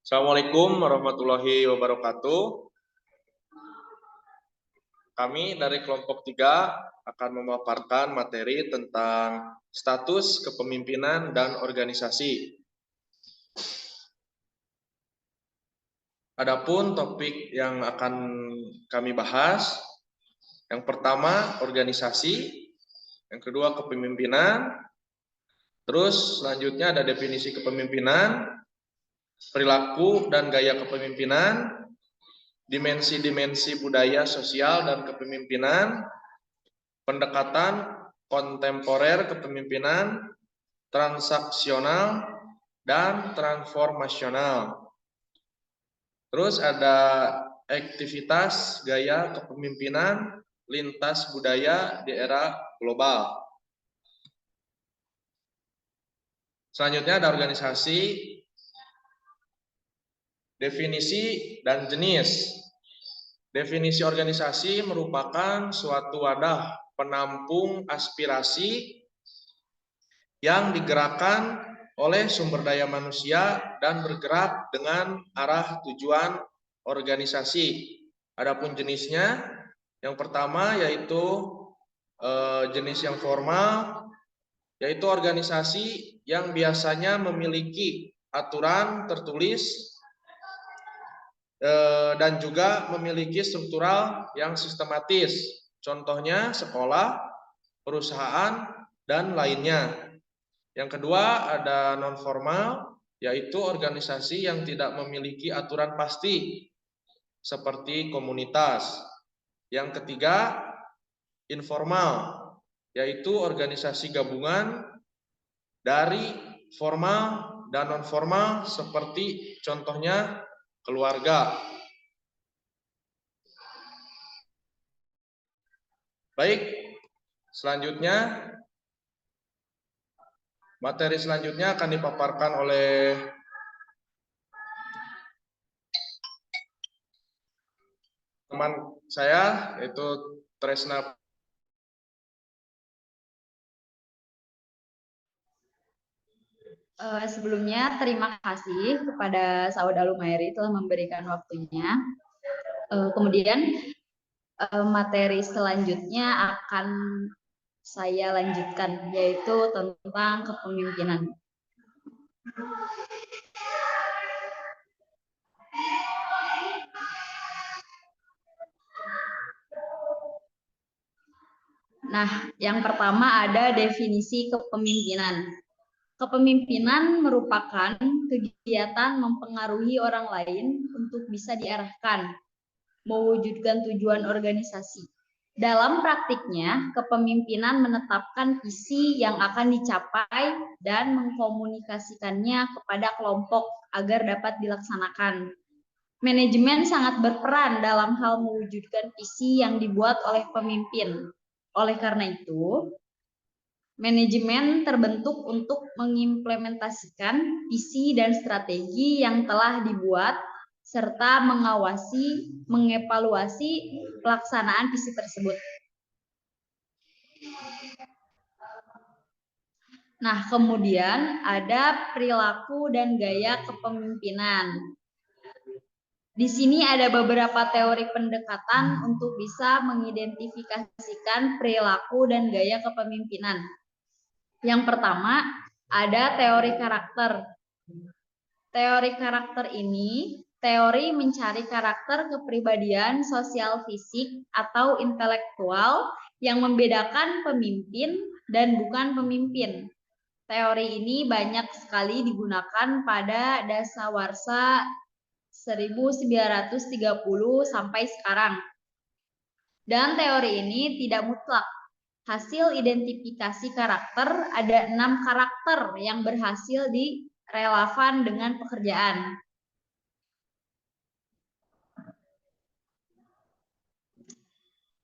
Assalamualaikum warahmatullahi wabarakatuh. Kami dari kelompok 3 akan memaparkan materi tentang status kepemimpinan dan organisasi. Adapun topik yang akan kami bahas, yang pertama organisasi, yang kedua kepemimpinan, terus selanjutnya ada definisi kepemimpinan, perilaku dan gaya kepemimpinan, dimensi-dimensi budaya sosial dan kepemimpinan, pendekatan kontemporer kepemimpinan, transaksional, dan transformasional. Terus ada aktivitas gaya kepemimpinan lintas budaya di era global. Selanjutnya ada organisasi, definisi dan jenis. Definisi organisasi merupakan suatu wadah penampung aspirasi yang digerakkan oleh sumber daya manusia dan bergerak dengan arah tujuan organisasi. Adapun jenisnya, yang pertama yaitu jenis yang formal, yaitu organisasi yang biasanya memiliki aturan tertulis dan juga memiliki struktural yang sistematis. Contohnya sekolah, perusahaan, dan lainnya. Yang kedua ada non-formal, yaitu organisasi yang tidak memiliki aturan pasti, seperti komunitas. Yang ketiga informal, yaitu organisasi gabungan dari formal dan non-formal, seperti contohnya keluarga. Baik, selanjutnya materi selanjutnya akan dipaparkan oleh teman saya, yaitu Tresna. Sebelumnya terima kasih kepada Saud Alumairi telah memberikan waktunya. Kemudian materi selanjutnya akan saya lanjutkan, yaitu tentang kepemimpinan. Nah, yang pertama ada definisi kepemimpinan. Kepemimpinan merupakan kegiatan mempengaruhi orang lain untuk bisa diarahkan, mewujudkan tujuan organisasi. Dalam praktiknya, kepemimpinan menetapkan visi yang akan dicapai dan mengkomunikasikannya kepada kelompok agar dapat dilaksanakan. Manajemen sangat berperan dalam hal mewujudkan visi yang dibuat oleh pemimpin. Oleh karena itu, manajemen terbentuk untuk mengimplementasikan visi dan strategi yang telah dibuat serta mengawasi, mengevaluasi pelaksanaan visi tersebut. Nah, kemudian ada perilaku dan gaya kepemimpinan. Di sini ada beberapa teori pendekatan untuk bisa mengidentifikasikan perilaku dan gaya kepemimpinan. Yang pertama, ada teori karakter. Teori karakter ini teori mencari karakter kepribadian sosial fisik atau intelektual yang membedakan pemimpin dan bukan pemimpin. Teori ini banyak sekali digunakan pada dasawarsa 1930 sampai sekarang. Dan teori ini tidak mutlak. Hasil identifikasi karakter ada 6 karakter yang berhasil direlevan dengan pekerjaan.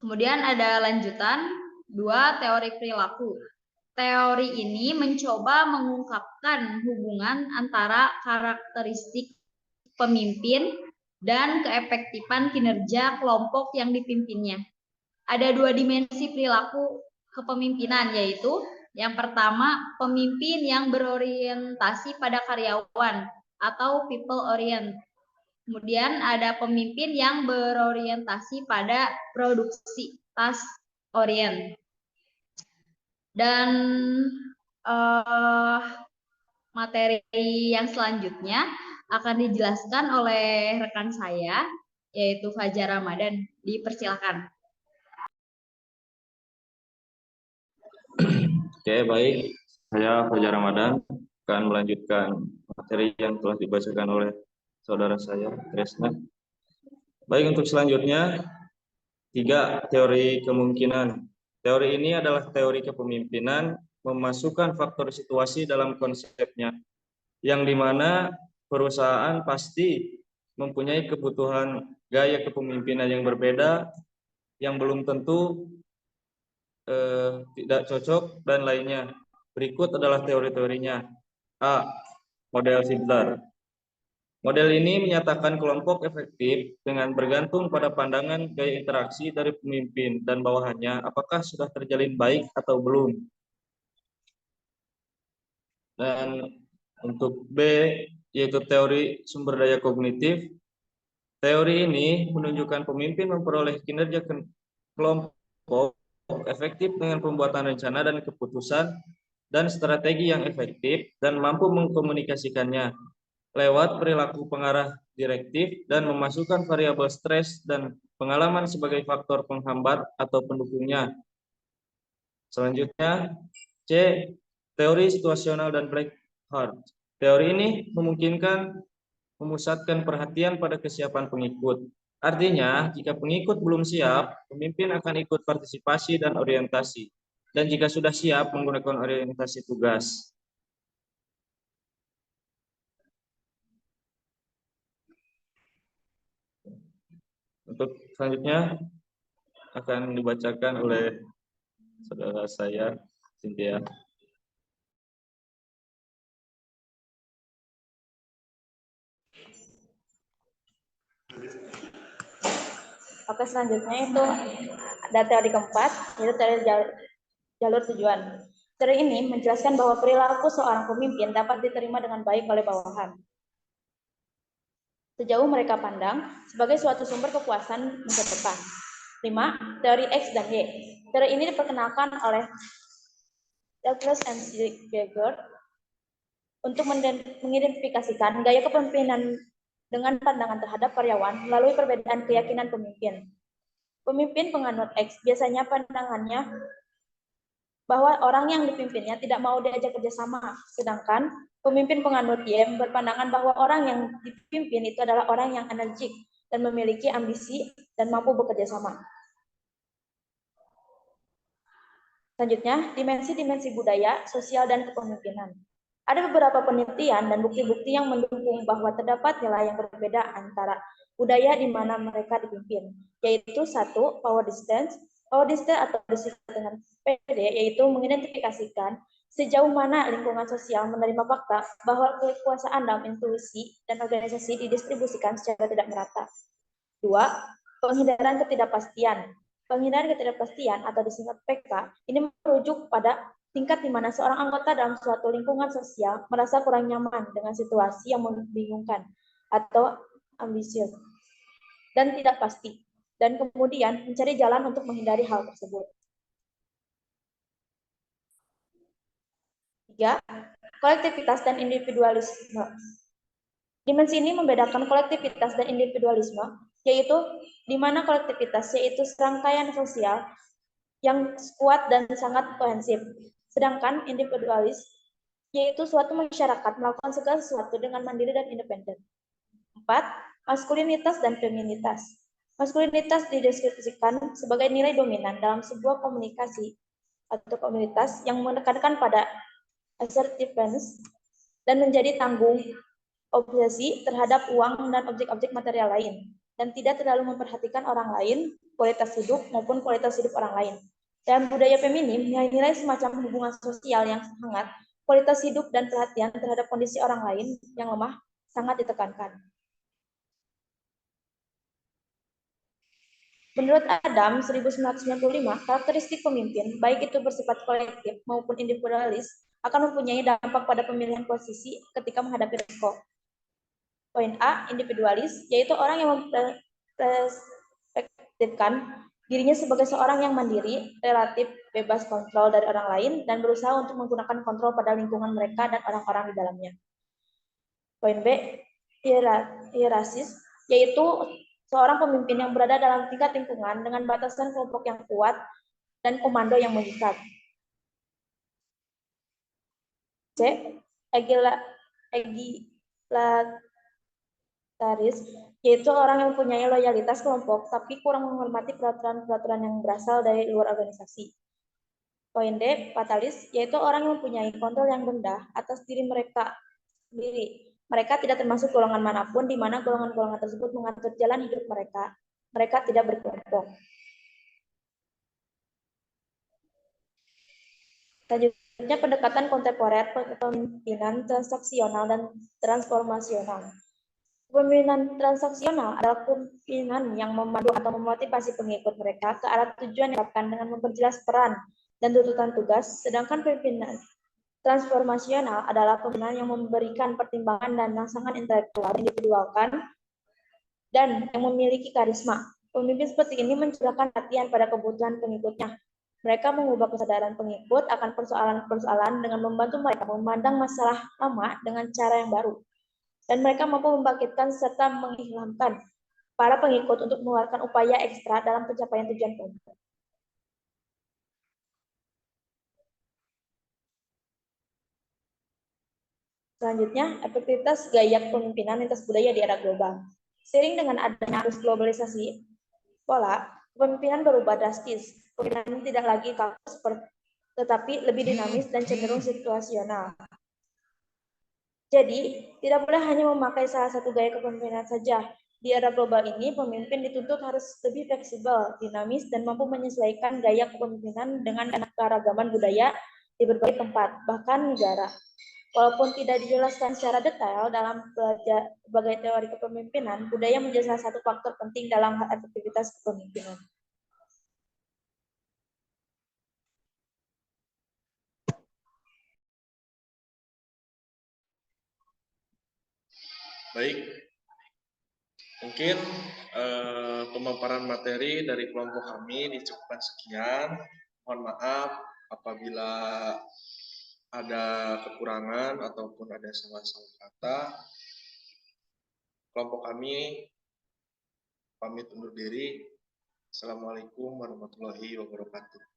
Kemudian ada lanjutan 2 teori perilaku. Teori ini mencoba mengungkapkan hubungan antara karakteristik pemimpin dan keefektifan kinerja kelompok yang dipimpinnya. Ada 2 dimensi perilaku kepemimpinan, yaitu yang pertama pemimpin yang berorientasi pada karyawan atau people orient. Kemudian ada pemimpin yang berorientasi pada produksi, task orient. Dan materi yang selanjutnya akan dijelaskan oleh rekan saya, yaitu Fajar Ramadan. Dipersilakan. Oke, baik. Saya Fajar Ramadan akan melanjutkan materi yang telah dibacakan oleh saudara saya, Tresna. Baik, untuk selanjutnya, 3 teori kemungkinan. Teori ini adalah teori kepemimpinan memasukkan faktor situasi dalam konsepnya, yang dimana perusahaan pasti mempunyai kebutuhan gaya kepemimpinan yang berbeda, yang belum tentu tidak cocok, dan lainnya. Berikut adalah teori-teorinya. A. Model Fiedler. Model ini menyatakan kelompok efektif dengan bergantung pada pandangan gaya interaksi dari pemimpin dan bawahannya apakah sudah terjalin baik atau belum. Dan untuk B, yaitu teori sumber daya kognitif. Teori ini menunjukkan pemimpin memperoleh kinerja kelompok efektif dengan pembuatan rencana dan keputusan dan strategi yang efektif dan mampu mengkomunikasikannya lewat perilaku pengarah direktif dan memasukkan variabel stres dan pengalaman sebagai faktor penghambat atau pendukungnya. Selanjutnya, C. Teori situasional dan Blackhart. Teori ini memungkinkan memusatkan perhatian pada kesiapan pengikut. Artinya, jika pengikut belum siap, pemimpin akan ikut partisipasi dan orientasi. Dan jika sudah siap, menggunakan orientasi tugas. Untuk selanjutnya akan dibacakan oleh saudara saya, Cynthia. Oke, selanjutnya itu ada teori keempat, yaitu teori jalur tujuan. Teori ini menjelaskan bahwa perilaku seorang pemimpin dapat diterima dengan baik oleh bawahan sejauh mereka pandang sebagai suatu sumber kepuasan masa depan. 5. Teori X dan Y. Teori ini diperkenalkan oleh Douglas and Geiger untuk mengidentifikasikan gaya kepemimpinan dengan pandangan terhadap karyawan melalui perbedaan keyakinan pemimpin. Pemimpin penganut X biasanya pandangannya bahwa orang yang dipimpinnya tidak mau diajak kerjasama, sedangkan pemimpin penganut Y berpandangan bahwa orang yang dipimpin itu adalah orang yang energik dan memiliki ambisi dan mampu bekerja sama. Selanjutnya, dimensi-dimensi budaya, sosial, dan kepemimpinan. Ada beberapa penelitian dan bukti-bukti yang mendukung bahwa terdapat nilai yang berbeda antara budaya di mana mereka dipimpin, yaitu 1. Power distance. Power distance atau disingkat dengan PD, yaitu mengidentifikasikan sejauh mana lingkungan sosial menerima fakta bahwa kekuasaan dalam institusi dan organisasi didistribusikan secara tidak merata. 2. Penghindaran ketidakpastian. Penghindaran ketidakpastian atau disingkat PK ini merujuk pada tingkat di mana seorang anggota dalam suatu lingkungan sosial merasa kurang nyaman dengan situasi yang membingungkan atau ambisius dan tidak pasti, dan kemudian mencari jalan untuk menghindari hal tersebut. 3. Kolektivitas dan individualisme. Dimensi ini membedakan kolektivitas dan individualisme, yaitu di mana kolektivitas yaitu serangkaian sosial yang kuat dan sangat kohesif, sedangkan individualis yaitu suatu masyarakat melakukan segala sesuatu dengan mandiri dan independen. 4. Maskulinitas dan feminitas. Maskulinitas dideskripsikan sebagai nilai dominan dalam sebuah komunikasi atau komunitas yang menekankan pada assertiveness dan menjadi tanggung obsesi terhadap uang dan objek-objek material lain, dan tidak terlalu memperhatikan orang lain, kualitas hidup maupun kualitas hidup orang lain. Dalam budaya feminim, nilai-nilai semacam hubungan sosial yang hangat, kualitas hidup dan perhatian terhadap kondisi orang lain yang lemah sangat ditekankan. Menurut Adam 1995, karakteristik pemimpin, baik itu bersifat kolektif maupun individualis, akan mempunyai dampak pada pemilihan posisi ketika menghadapi risiko. Poin A, individualis, yaitu orang yang memperspektifkan dirinya sebagai seorang yang mandiri, relatif bebas kontrol dari orang lain, dan berusaha untuk menggunakan kontrol pada lingkungan mereka dan orang-orang di dalamnya. Poin B, hierarkis, yaitu seorang pemimpin yang berada dalam tingkat lingkungan dengan batasan kelompok yang kuat dan komando yang mengikat. C, egilitaris, yaitu orang yang mempunyai loyalitas kelompok tapi kurang menghormati peraturan-peraturan yang berasal dari luar organisasi. Poin D, fatalis, yaitu orang yang mempunyai kontrol yang rendah atas diri mereka sendiri. Mereka tidak termasuk golongan manapun di mana golongan-golongan tersebut mengatur jalan hidup mereka. Mereka tidak berkelompok. Selanjutnya, pendekatan kontemporer, kepemimpinan transaksional dan transformasional. Kepemimpinan transaksional adalah kepemimpinan yang memandu atau memotivasi pengikut mereka ke arah tujuan yang diharapkan dengan memperjelas peran dan tuntutan tugas, sedangkan pemimpinan transformasional adalah pemimpinan yang memberikan pertimbangan dan rangsangan intelektual individualkan dan yang memiliki karisma. Pemimpin seperti ini mencurahkan perhatian pada kebutuhan pengikutnya. Mereka mengubah kesadaran pengikut akan persoalan-persoalan dengan membantu mereka memandang masalah lama dengan cara yang baru. Dan mereka mampu membangkitkan serta mengilhamkan para pengikut untuk mengeluarkan upaya ekstra dalam pencapaian tujuan kelompok. Selanjutnya, efektivitas gaya kepemimpinan lintas budaya di era global. Seiring dengan adanya arus globalisasi, pola kepemimpinan berubah drastis. Kepemimpinan tidak lagi kaku tetapi lebih dinamis dan cenderung situasional. Jadi, tidak boleh hanya memakai salah satu gaya kepemimpinan saja. Di era global ini, pemimpin dituntut harus lebih fleksibel, dinamis, dan mampu menyesuaikan gaya kepemimpinan dengan keanekaragaman budaya di berbagai tempat, bahkan negara. Walaupun tidak dijelaskan secara detail dalam berbagai teori kepemimpinan, budaya menjadi salah satu faktor penting dalam hal efektivitas kepemimpinan. Baik, mungkin pemaparan materi dari kelompok kami dicukupkan sekian. Mohon maaf apabila ada kekurangan ataupun ada salah-salah kata. Kelompok kami pamit undur diri. Assalamualaikum warahmatullahi wabarakatuh.